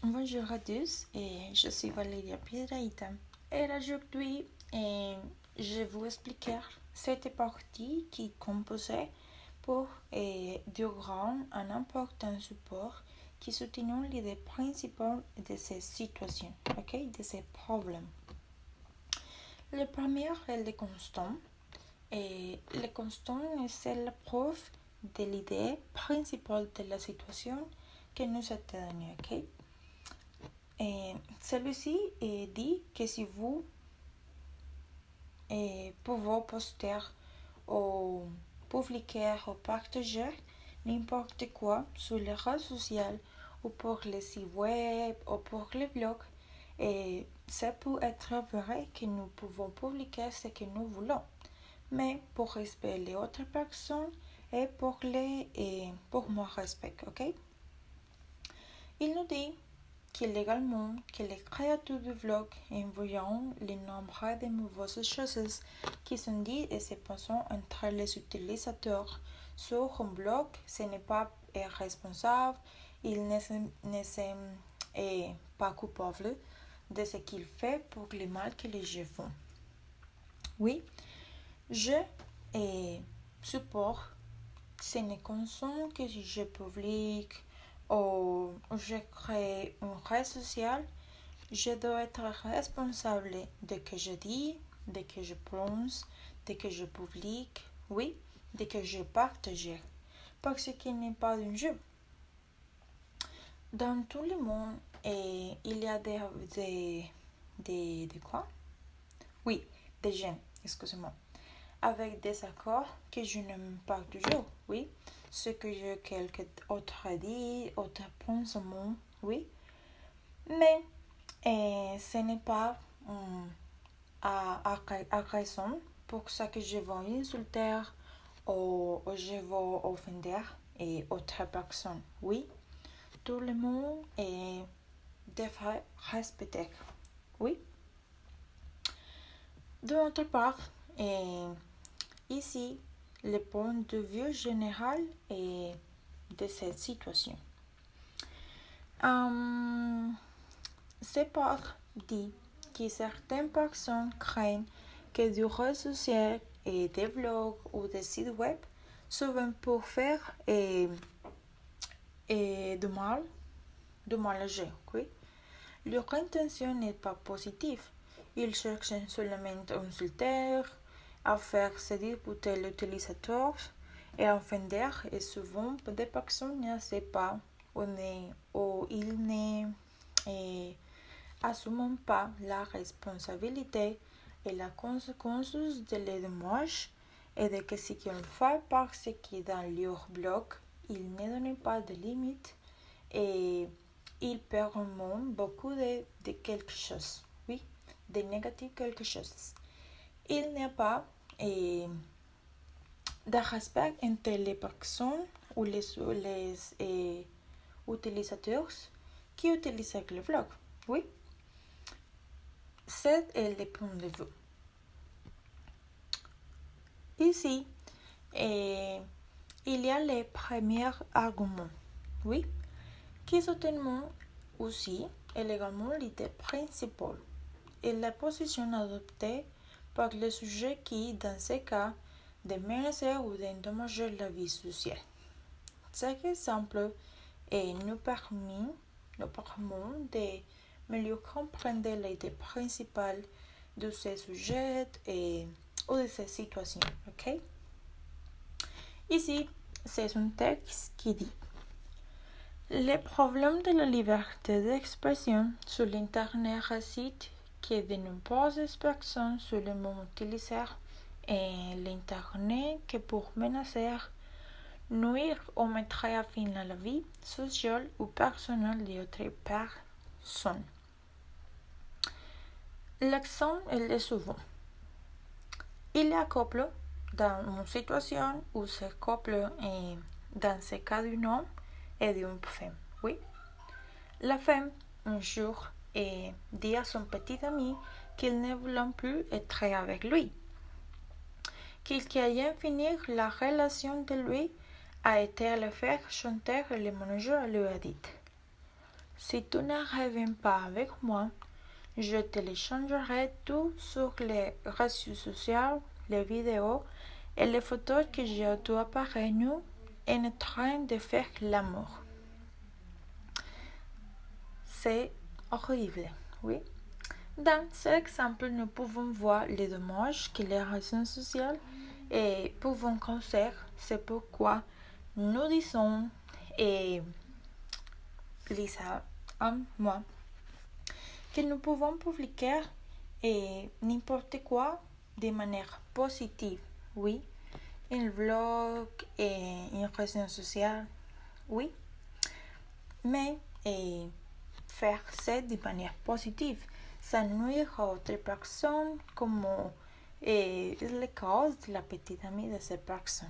Bonjour à tous, et je suis Valéria Piedrahita. Et aujourd'hui, je vais vous expliquer cette partie qui est composée pour durant un important support qui soutient l'idée principale de ces situations, de ces problèmes. Le premier est le constant. Et le constant, c'est la preuve de l'idée principale de la situation que nous a été donnée, celui-ci dit que si vous pouvez poster ou publier ou partager n'importe quoi sur les réseaux sociaux ou pour les sites web ou pour les blogs, ça peut être vrai que nous pouvons publier ce que nous voulons, mais pour respecter les autres personnes et pour mon respect, Il nous dit qu'il également que les créateurs de vlogs envoyant le nombre de mauvaises choses qui sont dites et se passent entre les utilisateurs sur un blog, ce n'est pas responsable, il ne sont pas coupable de ce qu'il fait pour le mal que les gens font. Oui, je supporte ce n'est qu'un son que je publie ou je crée un réseau social, je dois être responsable de ce que je dis, de ce que je pense, de ce que je publie, oui, de ce que je partage, parce qu'il n'est pas un jeu. Dans tout le monde, il y a des quoi? Oui, des gens, excusez-moi, avec des accords que je n'aime pas toujours, oui, ce que quelqu'un autre dit, autre pensement, oui, mais ce n'est pas à raison pour ça que je vais insulter ou je vais offender autre personne, oui, tout le monde devrait respecter, oui. De notre part, ici, le point de vue général de cette situation. C'est par dit que certaines personnes craignent que du réseau social et des blogs ou des sites web souvent pour faire du mal à jeu, oui. Leur intention n'est pas positive. Ils cherchent seulement à insulter, à faire se disputer l'utilisateur et à offender, et souvent des personnes ne savent pas ou ils n'assument pas la responsabilité et la conséquence de les dommages et de ce qu'ils font parce que dans leur blog, ils ne donnent pas de limites et ils perdent beaucoup de quelque chose, oui, de négatif quelque chose. Il n'y a pas de respect entre les personnes ou les utilisateurs qui utilisent le blog, oui. C'est le point de vue. Ici, il y a les premiers arguments, oui, qui soutiennent aussi également l'idée principale et la position adoptée par le sujet qui, dans ce cas, de menacer ou d'endommager la vie sociale. Cet exemple nous permet de mieux comprendre l'idée principale de ces sujets ou de ces situations. Ici, c'est un texte qui dit: le problème de la liberté d'expression sur l'Internet réside que de nombreuses personnes seulement utilisent l'Internet que pour menacer, nuire ou mettre à fin à la vie sociale ou personnelle d'autres personnes. L'exemple est souvent. Il y a un couple dans une situation où ce couple est dans ce cas d'un homme et d'une femme, oui. La femme, un jour, dit à son petit ami qu'il ne voulait plus être avec lui, qu'il allait finir la relation de lui a été à le faire chanter le manager lui a dit: Si tu ne reviens pas avec moi, je téléchargerai tout sur les réseaux sociaux, les vidéos et les photos que j'ai de appareil nous en train de faire l'amour. C'est horrible, oui. Dans cet exemple, nous pouvons voir les dommages que les réseaux sociaux peuvent causer. C'est pourquoi nous disons, et Lisa et moi, que nous pouvons publier n'importe quoi de manière positive, oui, un blog et une réseau social, oui, mais faire ça de manière positive, ça nuire à autres personnes comme est le cas de la petite amie de cette personne.